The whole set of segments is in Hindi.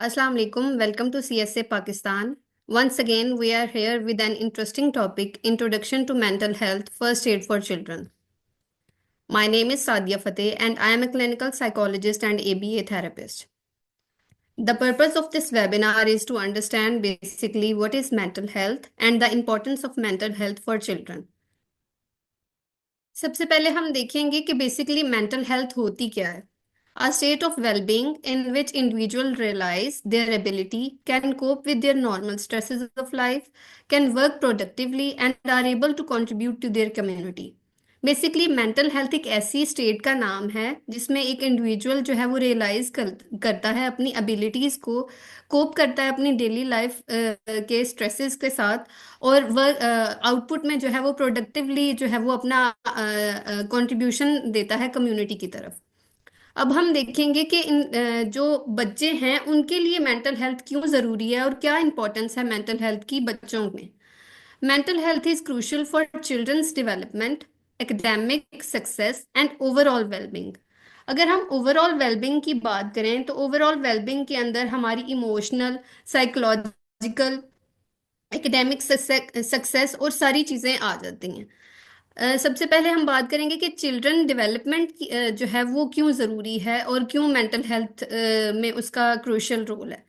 Assalamu alaikum. Welcome to CSA Pakistan. Once again, we are here with an interesting topic, Introduction to Mental Health, First Aid for Children. My name is Sadia Fateh and I am a clinical psychologist and ABA therapist. The purpose of this webinar is to understand basically what is mental health and the importance of mental health for children. सबसे पहले हम देखेंगे कि बेसिकली मेंटल हेल्थ होती क्या है. A state of well-being in which individuals realize their ability, can cope with their normal stresses of life, can work productively and are able to contribute to their community. Basically mental health एक ऐसी स्टेट का नाम है जिसमें एक इंडिविजुअल जो है वो करता है अपनी एबिलिटीज को, कोप करता है अपनी डेली लाइफ के स्ट्रेसेस के साथ, और वर्क आउटपुट में जो है वो प्रोडक्टिवली जो है वो अपना कंट्रीब्यूशन देता है कम्युनिटी की तरफ. अब हम देखेंगे कि जो बच्चे हैं उनके लिए मेंटल हेल्थ क्यों ज़रूरी है और क्या इंपॉर्टेंस है मेंटल हेल्थ की बच्चों में. Mental health is crucial for children's development, academic success and overall wellbeing. अगर हम ओवरऑल वेलबींग की बात करें तो ओवरऑल वेलबींग के अंदर हमारी इमोशनल, साइकोलॉजिकल, एकेडमिक सक्सेस और सारी चीज़ें आ जाती हैं. सबसे पहले हम बात करेंगे कि चिल्ड्रन डेवलपमेंट जो है वो क्यों ज़रूरी है और क्यों मेंटल हेल्थ में उसका क्रूशियल रोल है.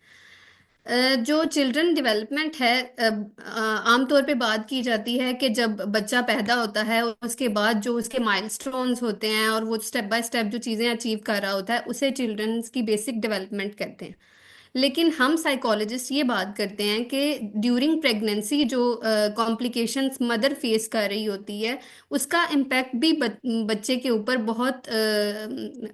जो चिल्ड्रन डेवलपमेंट है, आमतौर पे बात की जाती है कि जब बच्चा पैदा होता है और उसके बाद जो उसके माइलस्टोन्स होते हैं और वो स्टेप बाय स्टेप जो चीज़ें अचीव कर रहा होता है उसे चिल्ड्रंस की बेसिक डेवलपमेंट कहते हैं. लेकिन हम साइकोलॉजिस्ट ये बात करते हैं कि ड्यूरिंग प्रेगनेंसी जो कॉम्प्लिकेशंस मदर फेस कर रही होती है उसका इम्पैक्ट भी बच्चे के ऊपर बहुत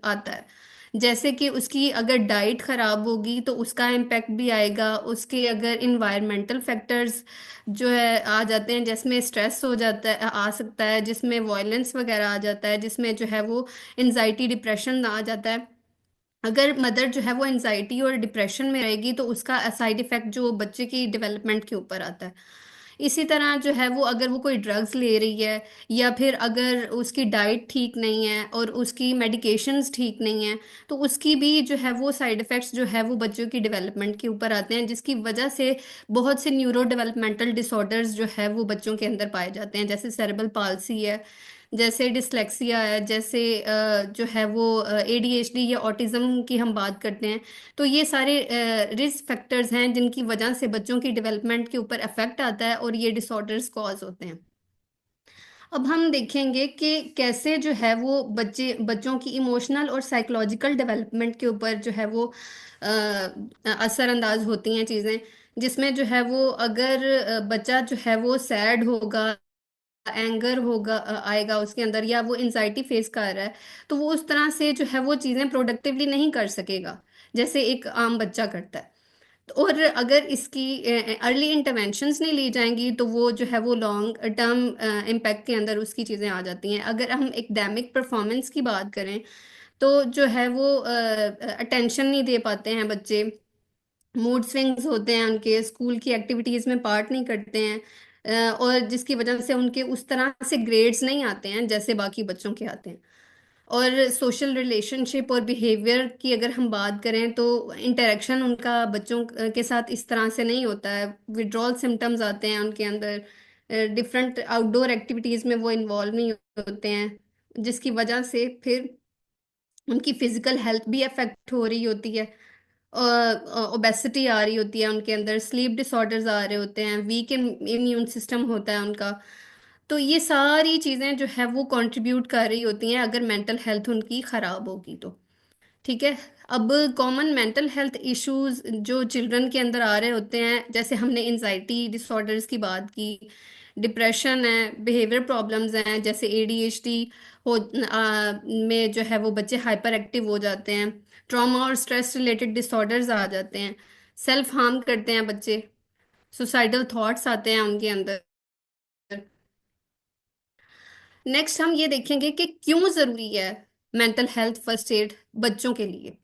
आता है. जैसे कि उसकी अगर डाइट खराब होगी तो उसका इम्पैक्ट भी आएगा, उसके अगर इन्वायरमेंटल फैक्टर्स जो है आ जाते हैं जिसमें स्ट्रेस हो जाता है, आ सकता है, जिसमें वायलेंस वगैरह आ जाता है, जिसमें जो है वो एनजाइटी डिप्रेशन आ जाता है. अगर मदर जो है वो एनजाइटी और डिप्रेशन में रहेगी तो उसका साइड इफेक्ट जो बच्चे की डेवलपमेंट के ऊपर आता है. इसी तरह जो है वो अगर वो कोई ड्रग्स ले रही है या फिर अगर उसकी डाइट ठीक नहीं है और उसकी मेडिकेशंस ठीक नहीं है तो उसकी भी जो है वो साइड इफेक्ट्स जो है वो बच्चों की डेवलपमेंट के ऊपर आते हैं, जिसकी वजह से बहुत से न्यूरो डेवलपमेंटल डिसऑर्डर्स जो है वो बच्चों के अंदर पाए जाते हैं, जैसे सेरेब्रल पाल्सी है, जैसे डिसलेक्सिया है, जैसे जो है वो एडीएचडी या ऑटिज्म की हम बात करते हैं. तो ये सारे रिस्क फैक्टर्स हैं जिनकी वजह से बच्चों की डेवलपमेंट के ऊपर इफेक्ट आता है और ये डिसऑर्डर्स कॉज होते हैं. अब हम देखेंगे कि कैसे जो है वो बच्चों की इमोशनल और साइकोलॉजिकल डेवलपमेंट के ऊपर जो है वो असरअंदाज होती हैं चीज़ें, जिसमें जो है वो अगर बच्चा जो है वो सैड होगा, एंगर होगा, आएगा उसके अंदर, या वो एंजाइटी फेस कर रहा है तो वो उस तरह से जो है वो चीज़ें प्रोडक्टिवली नहीं कर सकेगा जैसे एक आम बच्चा करता है. और अगर इसकी अर्ली इंटरवेंशंस नहीं ली जाएंगी तो वो जो है वो लॉन्ग टर्म इम्पैक्ट के अंदर उसकी चीज़ें आ जाती हैं. अगर हम एकेडमिक परफॉर्मेंस की बात करें तो जो है वो अटेंशन नहीं दे पाते हैं बच्चे, मूड स्विंग्स होते हैं उनके, स्कूल की एक्टिविटीज़ में पार्ट नहीं करते हैं, और जिसकी वजह से उनके उस तरह से ग्रेड्स नहीं आते हैं जैसे बाकी बच्चों के आते हैं. और सोशल रिलेशनशिप और बिहेवियर की अगर हम बात करें तो इंटरेक्शन उनका बच्चों के साथ इस तरह से नहीं होता है, विड्रॉल सिम्टम्स आते हैं उनके अंदर, डिफरेंट आउटडोर एक्टिविटीज़ में वो इन्वॉल्व नहीं होते हैं, जिसकी वजह से फिर उनकी फिजिकल हेल्थ भी अफेक्ट हो रही होती है, ओबेसिटी आ रही होती है उनके अंदर, स्लीप डिसऑर्डर्स आ रहे होते हैं, वीक इम्यून सिस्टम होता है उनका. तो ये सारी चीज़ें जो है वो कंट्रीब्यूट कर रही होती हैं अगर मेंटल हेल्थ उनकी ख़राब होगी तो. ठीक है. अब कॉमन मेंटल हेल्थ इश्यूज जो चिल्ड्रन के अंदर आ रहे होते हैं, जैसे हमने एनजाइटी डिसऑर्डर्स की बात की, डिप्रेशन है, बिहेवियर प्रॉब्लम्स हैं जैसे एडीएचडी में जो है वो बच्चे हाइपर एक्टिव हो जाते हैं, ट्रॉमा और स्ट्रेस रिलेटेड डिसऑर्डर्स आ जाते हैं, सेल्फ हार्म करते हैं बच्चे, सुसाइडल थॉट्स आते हैं उनके अंदर. नेक्स्ट हम ये देखेंगे कि क्यों ज़रूरी है मेंटल हेल्थ फर्स्ट एड बच्चों के लिए.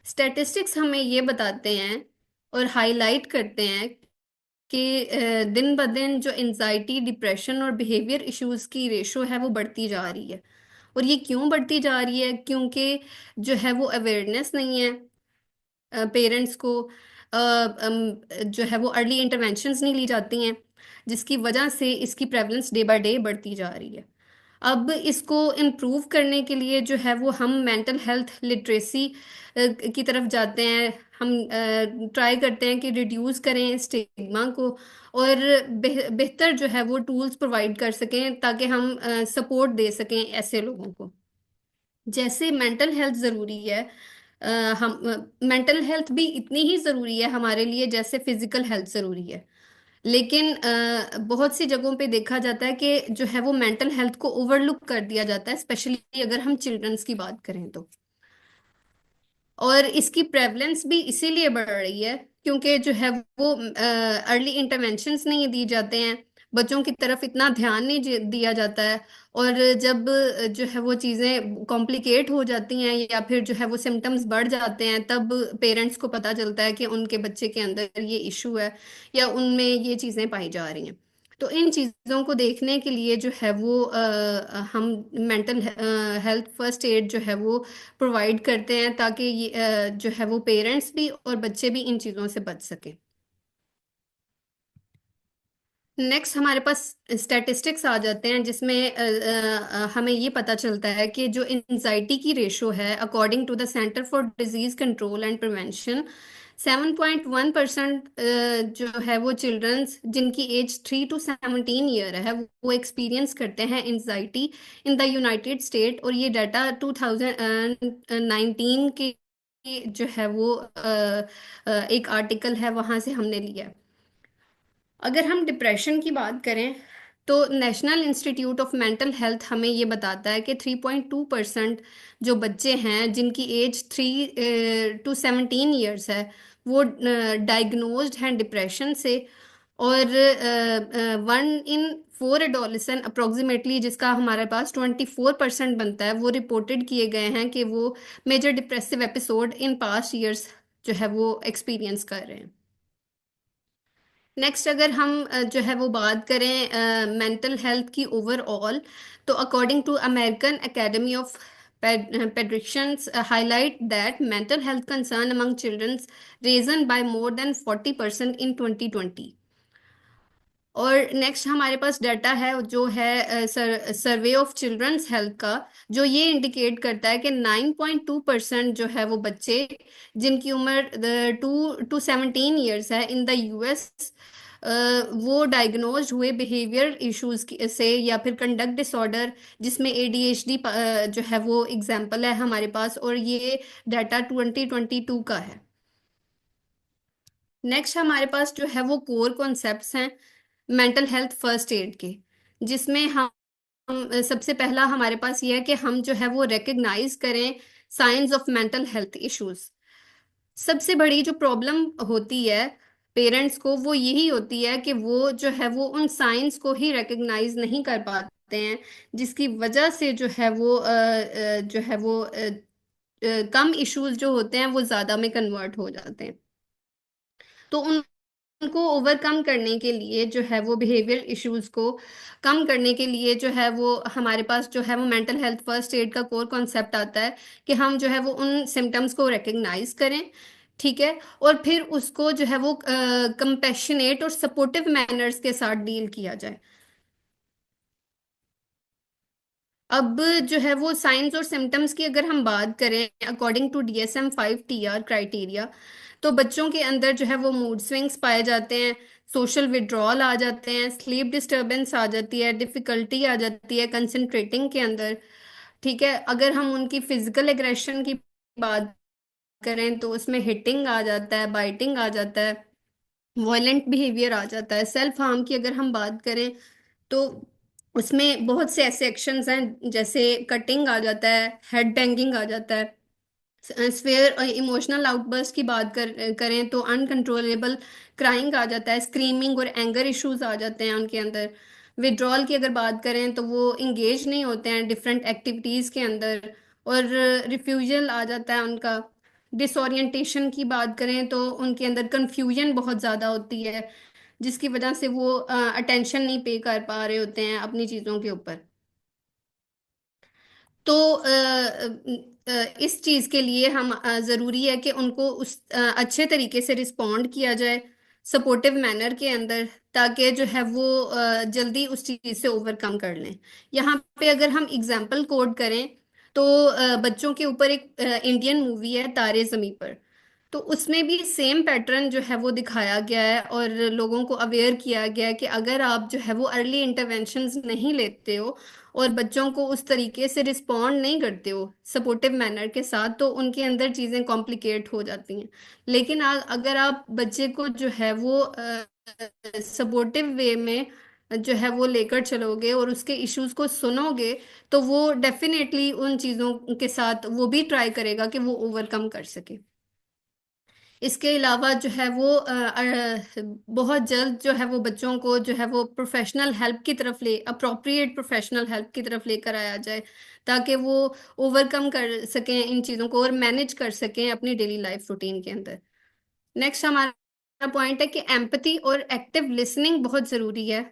स्टैटिस्टिक्स हमें ये बताते हैं और हाईलाइट करते हैं कि दिन ब दिन जो एनजाइटी, डिप्रेशन और बिहेवियर इश्यूज की रेशो है वो बढ़ती जा रही है. और ये क्यों बढ़ती जा रही है? क्योंकि जो है वो अवेयरनेस नहीं है, पेरेंट्स को जो है वो अर्ली इंटरवेंशंस नहीं ली जाती हैं, जिसकी वजह से इसकी प्रेवलेंस डे बाय डे बढ़ती जा रही है। अब इसको इम्प्रूव करने के लिए जो है वो हम मेंटल हेल्थ लिटरेसी की तरफ जाते हैं। हम ट्राई करते हैं कि रिड्यूस करें स्टिग्मा को, और बेहतर जो है वो टूल्स प्रोवाइड कर सकें ताकि हम सपोर्ट दे सकें ऐसे लोगों को। जैसे मेंटल हेल्थ ज़रूरी है, अ, हम मेंटल हेल्थ भी इतनी ही ज़रूरी है हमारे लिए जैसे फिजिकल हेल्थ ज़रूरी है। लेकिन बहुत सी जगहों पे देखा जाता है कि जो है वो मेंटल हेल्थ को ओवरलुक कर दिया जाता है, स्पेशली अगर हम चिल्ड्रंस की बात करें तो। और इसकी प्रेवलेंस भी इसीलिए बढ़ रही है क्योंकि जो है वो अर्ली इंटरवेंशंस नहीं दी जाते हैं, बच्चों की तरफ इतना ध्यान नहीं दिया जाता है। और जब जो है वो चीज़ें कॉम्प्लिकेट हो जाती हैं या फिर जो है वो सिम्टम्स बढ़ जाते हैं, तब पेरेंट्स को पता चलता है कि उनके बच्चे के अंदर ये इशू है या उनमें ये चीज़ें पाई जा रही हैं। तो इन चीज़ों को देखने के लिए जो है वो हम मेंटल हेल्थ फर्स्ट एड जो है वो प्रोवाइड करते हैं ताकि ये जो है वो पेरेंट्स भी और बच्चे भी इन चीज़ों से बच सके। नेक्स्ट हमारे पास स्टैटिस्टिक्स आ जाते हैं जिसमें हमें ये पता चलता है कि जो एंजाइटी की रेशो है, according to the Center for Disease Control and Prevention, 7.1% जो है वो चिल्ड्रंस जिनकी एज 3 to 17 ईयर है वो एक्सपीरियंस करते हैं anxiety in the United state. और ये डाटा 2019 के जो है वो एक आर्टिकल है वहां से हमने लिया है। अगर हम डिप्रेशन की बात करें तो national institute of mental health हमें ये बताता है कि 3.2% जो बच्चे हैं जिनकी एज 3 to 17 ईयर्स है वो डायग्नोज्ड हैं डिप्रेशन से। और 1 in 4 एडोलेसेंट अप्रोक्सीमेटली, जिसका हमारे पास 24% बनता है, वो रिपोर्टेड किए गए हैं कि वो major depressive episode in past years जो है वो एक्सपीरियंस कर रहे हैं। नेक्स्ट अगर हम जो है वो बात करें मेंटल हेल्थ की ओवरऑल, तो according to American Academy of pediatricians highlight that mental health concern among children risen by more than 40% in 2020। और नेक्स्ट हमारे पास डाटा है जो है सर्वे ऑफ चिल्ड्रंस हेल्थ का, जो ये इंडिकेट करता है कि 9.2% जो है वो बच्चे जिनकी उम्र 2 to 17 ईयर्स है इन द यूएस, वो डायग्नोज्ड हुए बिहेवियर इश्यूज से या फिर कंडक्ट डिसऑर्डर, जिसमें एडीएचडी जो है वो एग्जाम्पल है हमारे पास, और ये डाटा 2022 का है। नेक्स्ट हमारे पास जो है वो कोर कॉन्सेप्ट्स हैं मेंटल हेल्थ फर्स्ट एड के, जिसमें हम सबसे पहला हमारे पास ये है कि हम जो है वो रिकग्नाइज करें science of mental health issues. सबसे बड़ी जो प्रॉब्लम होती है पेरेंट्स को वो यही होती है कि वो जो है वो उन साइंस को ही रिकग्नाइज नहीं कर पाते हैं, जिसकी वजह से जो है वो जो है वो कम इश्यूज जो होते हैं वो ज्यादा में कन्वर्ट हो जाते हैं। तो उनको ओवरकम करने के लिए जो है वो बिहेवियर इश्यूज को कम करने के लिए जो है वो हमारे पास जो है वो मेंटल हेल्थ फर्स्ट एड का कोर कॉन्सेप्ट आता है कि हम जो है वो उन सिम्टम्स को रिकग्नाइज करें, ठीक है, और फिर उसको जो है वो कंपेशनेट और सपोर्टिव मैनर्स के साथ डील किया जाए। अब जो है वो साइंस और सिम्टम्स की अगर हम बात करें according to DSM-5 TR criteria, तो बच्चों के अंदर जो है वो मूड स्विंग्स पाए जाते हैं, सोशल विड्रॉल आ जाते हैं, स्लीप डिस्टरबेंस आ जाती है, डिफिकल्टी आ जाती है कंसंट्रेटिंग के अंदर, ठीक है। अगर हम उनकी फिजिकल एग्रेशन की बात करें तो उसमें हिटिंग आ जाता है, बाइटिंग आ जाता है, वॉयलेंट बिहेवियर आ जाता है। सेल्फ हार्म की अगर हम बात करें तो उसमें बहुत से ऐसे एक्शंस हैं जैसे कटिंग आ जाता है, हेड बैंगिंग आ जाता है। स्वेयर और इमोशनल आउटबर्स्ट की बात करें तो अनकंट्रोलेबल क्राइंग आ जाता है, स्क्रीमिंग और एंगर इश्यूज आ जाते हैं उनके अंदर। विड्रॉल की अगर बात करें तो वो इंगेज नहीं होते हैं डिफरेंट एक्टिविटीज़ के अंदर, और रिफ्यूजल आ जाता है उनका। डिसोरिएंटेशन की बात करें तो उनके अंदर कंफ्यूजन बहुत ज़्यादा होती है, जिसकी वजह से वो अटेंशन नहीं पे कर पा रहे होते हैं अपनी चीज़ों के ऊपर। तो इस चीज के लिए हम जरूरी है कि उनको उस अच्छे तरीके से रिस्पॉन्ड किया जाए, सपोर्टिव मैनर के अंदर, ताकि जो है वो जल्दी उस चीज से ओवरकम कर लें। यहाँ पे अगर हम एग्जाम्पल कोड करें तो बच्चों के ऊपर एक इंडियन मूवी है तारे जमी पर। तो उसमें भी सेम पैटर्न जो है वो दिखाया गया है और लोगों को अवेयर किया गया है कि अगर आप जो है वो अर्ली इंटरवेंशंस नहीं लेते हो और बच्चों को उस तरीके से रिस्पॉन्ड नहीं करते हो सपोर्टिव मैनर के साथ, तो उनके अंदर चीज़ें कॉम्प्लिकेट हो जाती हैं। लेकिन अगर आप बच्चे को जो है वो सपोर्टिव वे में जो है वो लेकर चलोगे और उसके इश्यूज को सुनोगे, तो वो डेफिनेटली उन चीज़ों के साथ वो भी ट्राई करेगा कि वो ओवरकम कर सके। इसके अलावा जो है वो बहुत जल्द जो है वो बच्चों को जो है वो प्रोफेशनल हेल्प की तरफ ले अप्रोप्रिएट प्रोफेशनल हेल्प की तरफ लेकर आया जाए, ताकि वो ओवरकम कर सकें इन चीज़ों को और मैनेज कर सकें अपनी डेली लाइफ रूटीन के अंदर। नेक्स्ट हमारा पॉइंट है कि एम्पैथी और एक्टिव लिसनिंग बहुत ज़रूरी है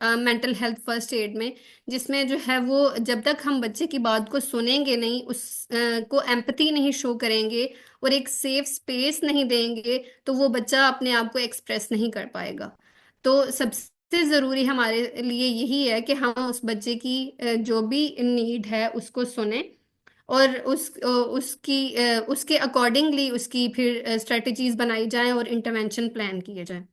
मेंटल हेल्थ फर्स्ट एड में, जिसमें जो है वो जब तक हम बच्चे की बात को सुनेंगे नहीं, उस को एम्पैथी नहीं शो करेंगे और एक सेफ स्पेस नहीं देंगे, तो वो बच्चा अपने आप को एक्सप्रेस नहीं कर पाएगा। तो सबसे ज़रूरी हमारे लिए यही है कि हम उस बच्चे की जो भी नीड है उसको सुने और उसके अकॉर्डिंगली उसकी फिर स्ट्रेटजीज बनाई जाएं और इंटरवेंशन प्लान किए जाएं।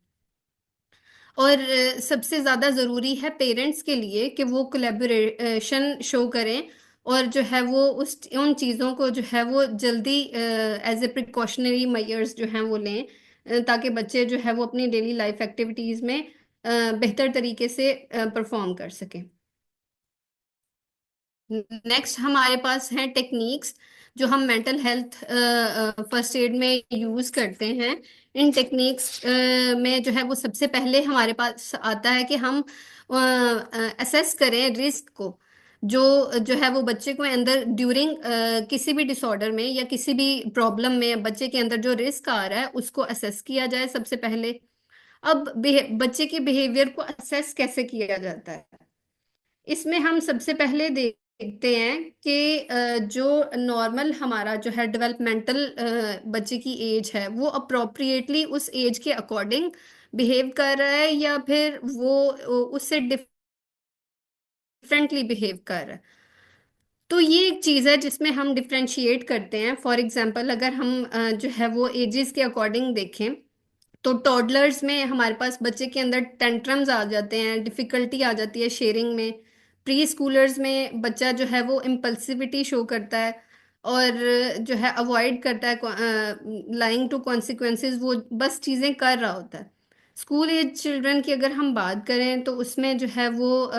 और सबसे ज़्यादा ज़रूरी है पेरेंट्स के लिए कि वो कोलेबोरेशन शो करें और जो है वो उस उन चीज़ों को जो है वो जल्दी एज ए प्रिकॉशनरी मेजर्स जो हैं वो लें, ताकि बच्चे जो है वो अपनी डेली लाइफ एक्टिविटीज़ में बेहतर तरीके से परफॉर्म कर सकें। नेक्स्ट हमारे पास हैं टेक्निक्स जो हम मेंटल हेल्थ फर्स्ट एड में यूज करते हैं। इन टेक्निक्स में जो है वो सबसे पहले हमारे पास आता है कि हम असेस करें रिस्क को, जो जो है वो बच्चे को अंदर ड्यूरिंग किसी भी डिसऑर्डर में या किसी भी प्रॉब्लम में बच्चे के अंदर जो रिस्क आ रहा है उसको असेस किया जाए सबसे पहले। अब बच्चे के बिहेवियर को असेस कैसे किया जाता है, इसमें हम सबसे पहले देखते हैं कि जो नॉर्मल हमारा जो है डेवलपमेंटल बच्चे की एज है वो अप्रोप्रिएटली उस एज के अकॉर्डिंग बिहेव कर रहा है या फिर वो उससे डिफरेंटली बिहेव कर रहा है। तो ये एक चीज़ है जिसमें हम डिफ्रेंशिएट करते हैं। फॉर एग्जांपल अगर हम जो है वो एजेस के अकॉर्डिंग देखें, तो टॉडलर्स में हमारे पास बच्चे के अंदर टेंट्रम्स आ जाते हैं, डिफिकल्टी आ जाती है शेयरिंग में। प्री स्कूलर्स में बच्चा जो है वो इम्पल्सिविटी शो करता है और जो है अवॉइड करता है लाइंग टू कॉन्सिक्वेंसेस, वो बस चीज़ें कर रहा होता है। स्कूल एज चिल्ड्रन की अगर हम बात करें तो उसमें जो है वो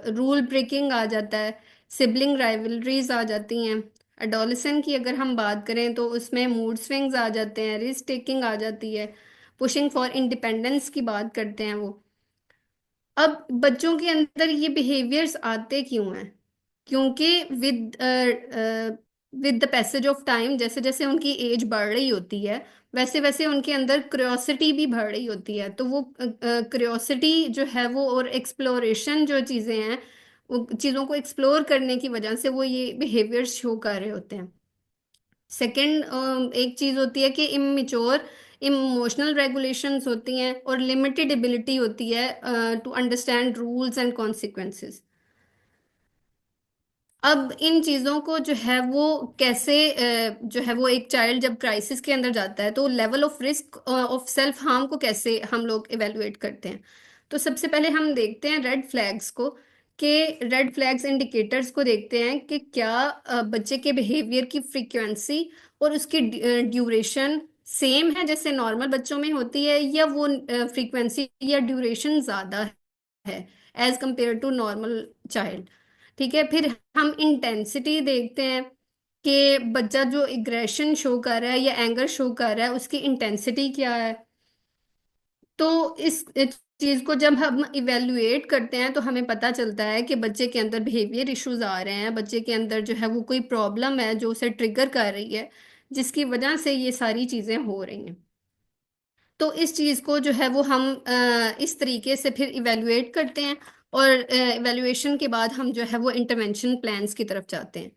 रूल ब्रेकिंग आ जाता है, सिबलिंग राइवलरीज आ जाती हैं। एडोलेसेंट की अगर हम बात करें तो उसमें मूड स्विंग्स आ जाते हैं, रिस्क टेकिंग आ जाती है, पुशिंग फॉर इंडिपेंडेंस की बात करते हैं वो। अब बच्चों के अंदर ये बिहेवियर्स आते क्यों हैं? क्योंकि with with the passage of time, जैसे जैसे उनकी एज बढ़ रही होती है वैसे वैसे उनके अंदर क्यूरियोसिटी भी बढ़ रही होती है। तो वो क्यूरियोसिटी जो है वो और एक्सप्लोरेशन जो चीज़ें हैं, वो चीज़ों को एक्सप्लोर करने की वजह से वो ये बिहेवियर शो कर रहे होते हैं। सेकंड एक चीज होती है कि इमेच्योर इमोशनल रेगुलेशंस होती हैं और लिमिटेड एबिलिटी होती है to understand rules and consequences. अब इन चीज़ों को जो है वो कैसे जो है वो एक चाइल्ड जब क्राइसिस के अंदर जाता है तो level of risk of self harm को कैसे हम लोग इवेलुएट करते हैं। तो सबसे पहले हम देखते हैं रेड फ्लैग्स को, कि रेड फ्लैग्स इंडिकेटर्स को देखते हैं कि क्या बच्चे के बिहेवियर की फ्रीक्वेंसी और उसकी ड्यूरेशन सेम है जैसे नॉर्मल बच्चों में होती है, या वो फ्रीक्वेंसी या ड्यूरेशन ज़्यादा है as compare to normal child. ठीक है, फिर हम इंटेंसिटी देखते हैं कि बच्चा जो एग्रेशन शो कर रहा है या एंगर शो कर रहा है उसकी इंटेंसिटी क्या है। तो इस चीज को जब हम इवेल्युएट करते हैं तो हमें पता चलता है कि बच्चे के अंदर बिहेवियर इश्यूज आ रहे हैं, बच्चे के अंदर जो है वो कोई प्रॉब्लम है जो उसे ट्रिगर कर रही है, जिसकी वजह से ये सारी चीजें हो रही हैं। तो इस चीज को जो है वो हम इस तरीके से फिर इवेल्युएट करते हैं और इवेल्युएशन के बाद हम जो है वो इंटरवेंशन प्लान्स की तरफ जाते हैं।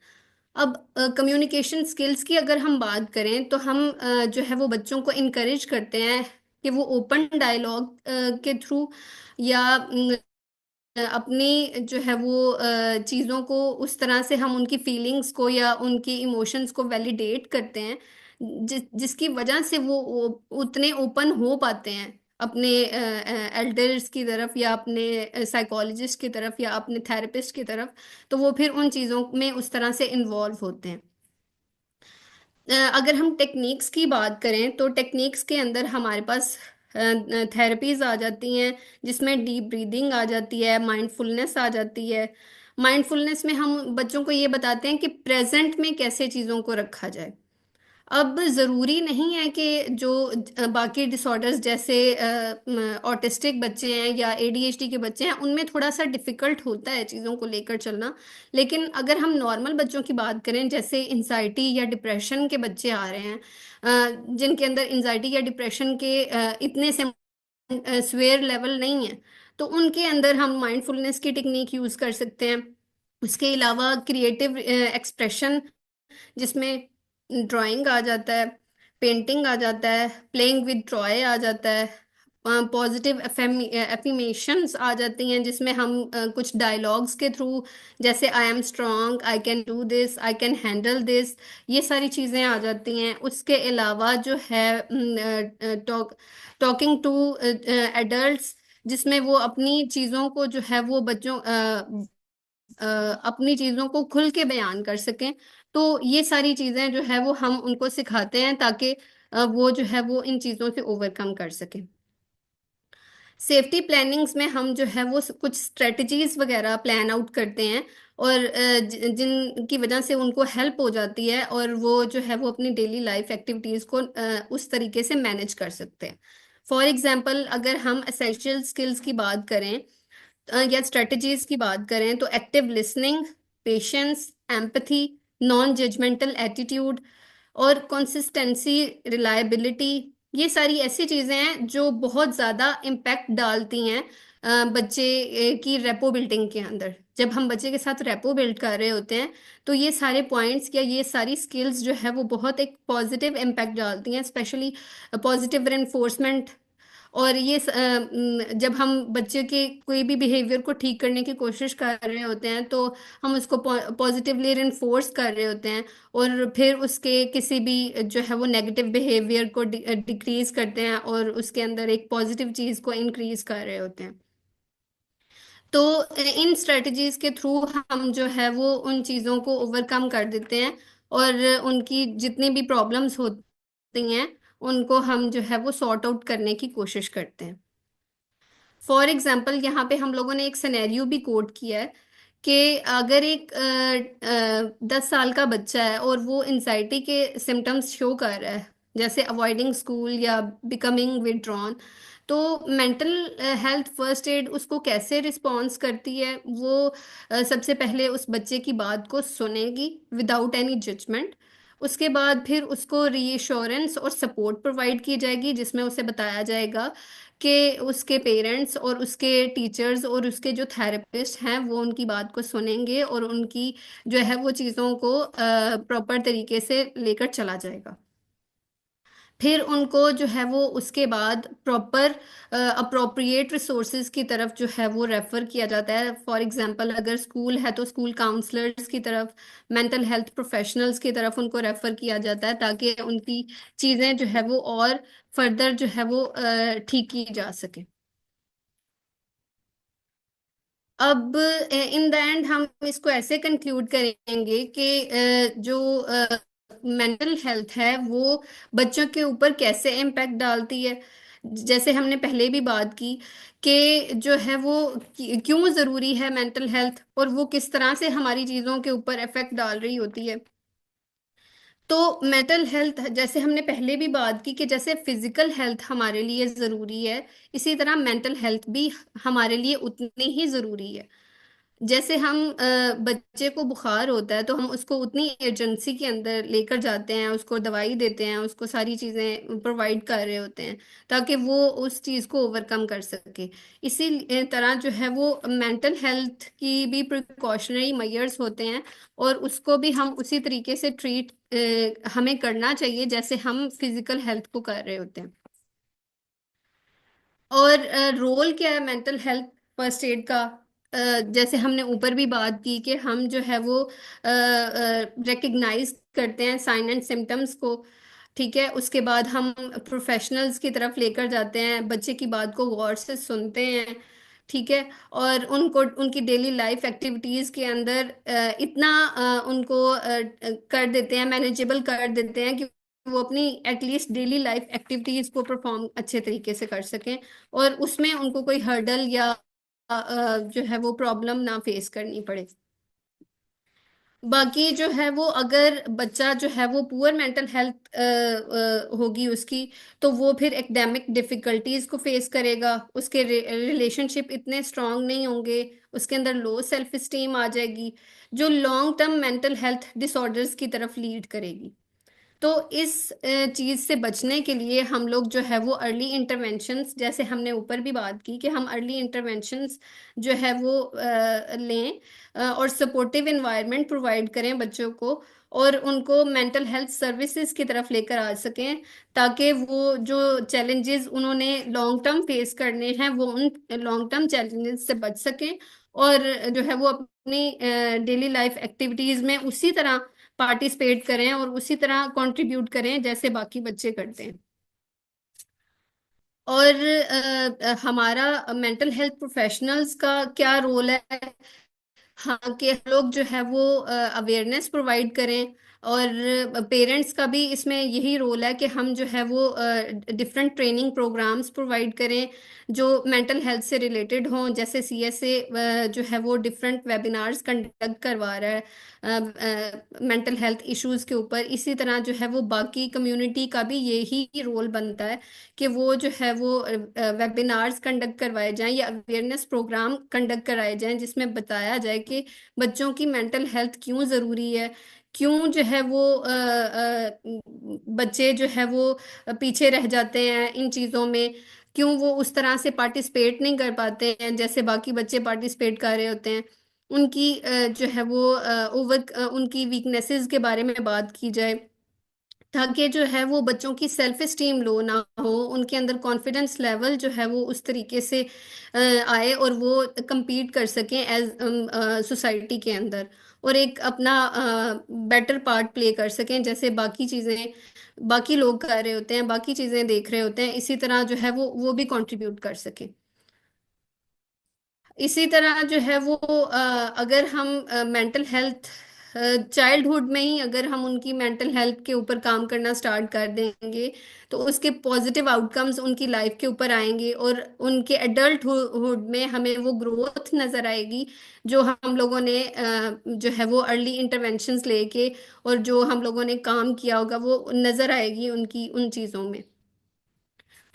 अब कम्युनिकेशन स्किल्स की अगर हम बात करें तो हम जो है वो बच्चों को इनकरेज करते हैं कि वो ओपन डायलॉग के थ्रू या अपनी जो है वो चीज़ों को उस तरह से हम उनकी फीलिंग्स को या उनकी इमोशंस को वैलिडेट करते हैं जिसकी वजह से वो उतने ओपन हो पाते हैं अपने एल्डर्स की तरफ या अपने साइकोलॉजिस्ट की तरफ या अपने थेरेपिस्ट की तरफ। तो वो फिर उन चीज़ों में उस तरह से इन्वॉल्व होते हैं। अगर हम टेक्निक्स की बात करें तो टेक्निक्स के अंदर हमारे पास थेरेपीज आ जाती हैं, जिसमें डीप ब्रीदिंग आ जाती है, माइंडफुलनेस आ जाती है। माइंडफुलनेस में हम बच्चों को ये बताते हैं कि प्रेजेंट में कैसे चीज़ों को रखा जाए। अब ज़रूरी नहीं है कि जो बाकी डिसऑर्डर्स जैसे ऑटिस्टिक बच्चे हैं या एडीएचडी के बच्चे हैं उनमें थोड़ा सा डिफ़िकल्ट होता है चीज़ों को लेकर चलना। लेकिन अगर हम नॉर्मल बच्चों की बात करें, जैसे इंजाइटी या डिप्रेशन के बच्चे आ रहे हैं, जिनके अंदर इंजाइटी या डिप्रेशन के इतने से स्वेयर लेवल नहीं है, तो उनके अंदर हम माइंडफुलनेस की टेक्निक यूज़ कर सकते हैं। उसके अलावा क्रिएटिव एक्सप्रेशन, जिसमें ड्राइंग आ जाता है, पेंटिंग आ जाता है, प्लेइंग विद टॉय आ जाता है, पॉजिटिव एफिमेशंस आ जाती हैं, जिसमें हम कुछ डायलॉग्स के थ्रू, जैसे I am strong, I can do this, I can handle this, ये सारी चीज़ें आ जाती हैं। उसके अलावा जो है टॉकिंग टू एडल्ट्स, जिसमें वो अपनी चीज़ों को जो है वो बच्चों अपनी चीजों को खुल के बयान कर सकें। तो ये सारी चीजें जो है वो हम उनको सिखाते हैं ताकि वो जो है वो इन चीजों से ओवरकम कर सकें। सेफ्टी प्लानिंग्स में हम जो है वो कुछ स्ट्रेटजीज वगैरह प्लान आउट करते हैं, और जिनकी वजह से उनको हेल्प हो जाती है और वो जो है वो अपनी डेली लाइफ एक्टिविटीज को उस तरीके से मैनेज कर सकते हैं। फॉर एग्जांपल, अगर हम एसेंशियल स्किल्स की बात करें या स्ट्रेटजीज की बात करें, तो active listening, patience, empathy, non judgmental attitude और कंसिस्टेंसी, रिलायबिलिटी, ये सारी ऐसी चीजें हैं जो बहुत ज्यादा इम्पैक्ट डालती हैं बच्चे की रेपो बिल्डिंग के अंदर। जब हम बच्चे के साथ रेपो बिल्ड कर रहे होते हैं तो ये सारे पॉइंट्स या ये सारी स्किल्स जो है वो बहुत एक पॉजिटिव इम्पैक्ट डालती हैं, स्पेशली पॉजिटिव रेनफोर्समेंट। और जब हम बच्चे के कोई भी बिहेवियर को ठीक करने की कोशिश कर रहे होते हैं तो हम उसको पॉजिटिवली रेनफोर्स कर रहे होते हैं, और फिर उसके किसी भी जो है वो नेगेटिव बिहेवियर को डिक्रीज करते हैं और उसके अंदर एक पॉजिटिव चीज़ को इंक्रीज कर रहे होते हैं। तो इन स्ट्रेटजीज के थ्रू हम जो है वो उन चीज़ों को ओवरकम कर देते हैं, और उनकी जितनी भी प्रॉब्लम्स होती हैं उनको हम जो है वो सॉर्ट आउट करने की कोशिश करते हैं। फॉर एग्जाम्पल, यहाँ पे हम लोगों ने एक सिनेरियो भी कोट किया है कि अगर एक 10 साल का बच्चा है और वो एंजाइटी के सिम्टम्स शो कर रहा है, जैसे अवॉइडिंग स्कूल या बिकमिंग विदड्रॉन, तो मेंटल हेल्थ फर्स्ट एड उसको कैसे रिस्पॉन्स करती है? वो सबसे पहले उस बच्चे की बात को सुनेगी विदाउट एनी जजमेंट। उसके बाद फिर उसको रीएश्योरेंस और सपोर्ट प्रोवाइड की जाएगी, जिसमें उसे बताया जाएगा कि उसके पेरेंट्स और उसके टीचर्स और उसके जो थेरेपिस्ट हैं वो उनकी बात को सुनेंगे और उनकी जो है वो चीज़ों को प्रॉपर तरीके से लेकर चला जाएगा। फिर उनको जो है वो उसके बाद प्रॉपर अप्रोप्रिएट रिसोर्सेज की तरफ जो है वो रेफर किया जाता है। फॉर एग्जांपल, अगर स्कूल है तो स्कूल काउंसलर्स की तरफ, मेंटल हेल्थ प्रोफेशनल्स की तरफ उनको रेफर किया जाता है ताकि उनकी चीज़ें जो है वो और फर्दर जो है वो ठीक की जा सके। अब इन द एंड हम इसको ऐसे कंक्लूड करेंगे कि जो मेंटल हेल्थ है वो बच्चों के ऊपर कैसे इम्पैक्ट डालती है। जैसे हमने पहले भी बात की कि जो है वो क्यों ज़रूरी है मेंटल हेल्थ, और वो किस तरह से हमारी चीज़ों के ऊपर इफेक्ट डाल रही होती है। तो मेंटल हेल्थ, जैसे हमने पहले भी बात की कि जैसे फिजिकल हेल्थ हमारे लिए ज़रूरी है, इसी तरह मेंटल हेल्थ भी हमारे लिए उतनी ही ज़रूरी है। जैसे हम बच्चे को बुखार होता है तो हम उसको उतनी एजेंसी के अंदर लेकर जाते हैं, उसको दवाई देते हैं, उसको सारी चीज़ें प्रोवाइड कर रहे होते हैं ताकि वो उस चीज़ को ओवरकम कर सके। इसी तरह जो है वो मेंटल हेल्थ की भी प्रिकॉशनरी मेजर्स होते हैं, और उसको भी हम उसी तरीके से ट्रीट हमें करना चाहिए जैसे हम फिजिकल हेल्थ को कर रहे होते हैं। और रोल क्या है मेंटल हेल्थ फर्स्ट एड का? जैसे हमने ऊपर भी बात की कि हम जो है वो रिकग्नाइज करते हैं साइन एंड सिम्टम्स को। ठीक है, उसके बाद हम प्रोफेशनल्स की तरफ लेकर जाते हैं, बच्चे की बात को गौर से सुनते हैं। ठीक है, और उनको उनकी डेली लाइफ एक्टिविटीज के अंदर इतना उनको कर देते हैं, मैनेजेबल कर देते हैं कि वो अपनी एटलीस्ट डेली लाइफ एक्टिविटीज को परफॉर्म अच्छे तरीके से कर सकें, और उसमें उनको कोई हर्डल या जो है वो प्रॉब्लम ना फेस करनी पड़े। बाकी जो है वो अगर बच्चा जो है वो पुअर मेंटल हेल्थ होगी उसकी, तो वो फिर एकेडमिक डिफिकल्टीज को फेस करेगा, उसके रिलेशनशिप इतने स्ट्रांग नहीं होंगे, उसके अंदर लो सेल्फ स्टीम आ जाएगी, जो long term mental health disorders की तरफ लीड करेगी। तो इस चीज से बचने के लिए हम लोग जो है वो अर्ली इंटरवेंशंस, जैसे हमने ऊपर भी बात की कि हम अर्ली इंटरवेंशंस जो है वो लें, और सपोर्टिव इन्वायरमेंट प्रोवाइड करें बच्चों को, और उनको मेंटल हेल्थ सर्विसेज की तरफ लेकर आ सकें, ताकि वो जो चैलेंजेस उन्होंने लॉन्ग टर्म फेस करने हैं वो उन लॉन्ग टर्म चैलेंजेस से बच सकें, और जो है वो अपनी डेली लाइफ एक्टिविटीज में उसी तरह पार्टिसिपेट करें और उसी तरह कंट्रीब्यूट करें जैसे बाकी बच्चे करते हैं। और हमारा मेंटल हेल्थ प्रोफेशनल्स का क्या रोल है? हाँ, कि हम लोग जो है वो अवेयरनेस प्रोवाइड करें, और पेरेंट्स का भी इसमें यही रोल है कि हम जो है वो डिफरेंट ट्रेनिंग प्रोग्राम्स प्रोवाइड करें जो मेंटल हेल्थ से रिलेटेड हों। जैसे सीएसए जो है वो डिफरेंट वेबिनार्स कंडक्ट करवा रहा है मेंटल हेल्थ इश्यूज के ऊपर। इसी तरह जो है वो बाकी कम्युनिटी का भी यही रोल बनता है कि वो जो है वो वेबिनार्स कंडक्ट करवाए जाएं या अवेयरनेस प्रोग्राम कंडक्ट कराए जाएं, जिसमें बताया जाए कि बच्चों की मेंटल हेल्थ क्यों ज़रूरी है, क्यों जो है वो बच्चे जो है वो पीछे रह जाते हैं इन चीज़ों में, क्यों वो उस तरह से पार्टिसिपेट नहीं कर पाते हैं जैसे बाकी बच्चे पार्टिसिपेट कर रहे होते हैं। उनकी जो है वो उनकी वीकनेसेस के बारे में बात की जाए, ताकि जो है वो बच्चों की सेल्फ स्टीम लो ना हो, उनके अंदर कॉन्फिडेंस लेवल जो है वो उस तरीके से आए और वो compete कर सकें एज सोसाइटी के अंदर, और एक अपना बेटर पार्ट प्ले कर सकें जैसे बाकी चीज़ें बाकी लोग कर रहे होते हैं, बाकी चीज़ें देख रहे होते हैं, इसी तरह जो है वो भी कंट्रीब्यूट कर सकें। इसी तरह जो है वो अगर हम मेंटल हेल्थ चाइल्डहुड में ही अगर हम उनकी मेंटल हेल्थ के ऊपर काम करना स्टार्ट कर देंगे, तो उसके पॉजिटिव आउटकम्स उनकी लाइफ के ऊपर आएंगे, और उनके एडल्टहुड में हमें वो ग्रोथ नज़र आएगी जो हम लोगों ने जो है वो अर्ली इंटरवेंशंस लेके और जो हम लोगों ने काम किया होगा वो नज़र आएगी उनकी उन चीज़ों में।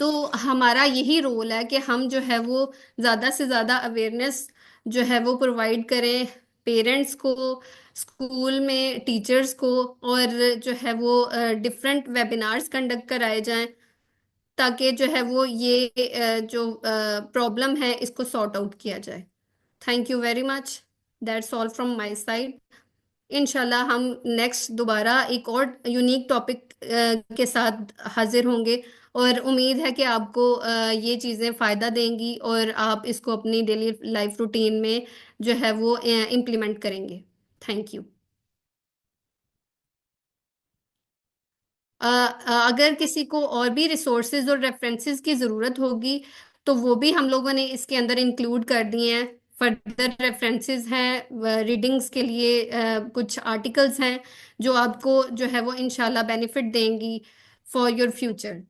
तो हमारा यही रोल है कि हम जो है वो ज़्यादा से ज़्यादा अवेयरनेस जो है वो प्रोवाइड करें पेरेंट्स को, स्कूल में टीचर्स को, और जो है वो डिफरेंट वेबिनार्स कंडक्ट कराए जाएं, ताकि जो है वो ये जो प्रॉब्लम है इसको सॉर्ट आउट किया जाए। Thank you very much. That's all from my side. इंशाल्लाह हम नेक्स्ट दोबारा एक और यूनिक टॉपिक के साथ हाजिर होंगे, और उम्मीद है कि आपको ये चीज़ें फ़ायदा देंगी और आप इसको अपनी डेली लाइफ रूटीन में जो है वो इम्प्लीमेंट करेंगे। Thank you. अगर किसी को और भी रिसोर्सेज और रेफरेंसेस की ज़रूरत होगी तो वो भी हम लोगों ने इसके अंदर इंक्लूड कर दिए हैं। फर्दर रेफरेंसेस हैं रीडिंग्स के लिए, कुछ आर्टिकल्स हैं जो आपको जो है वो इंशाल्लाह बेनिफिट देंगी फॉर योर फ्यूचर।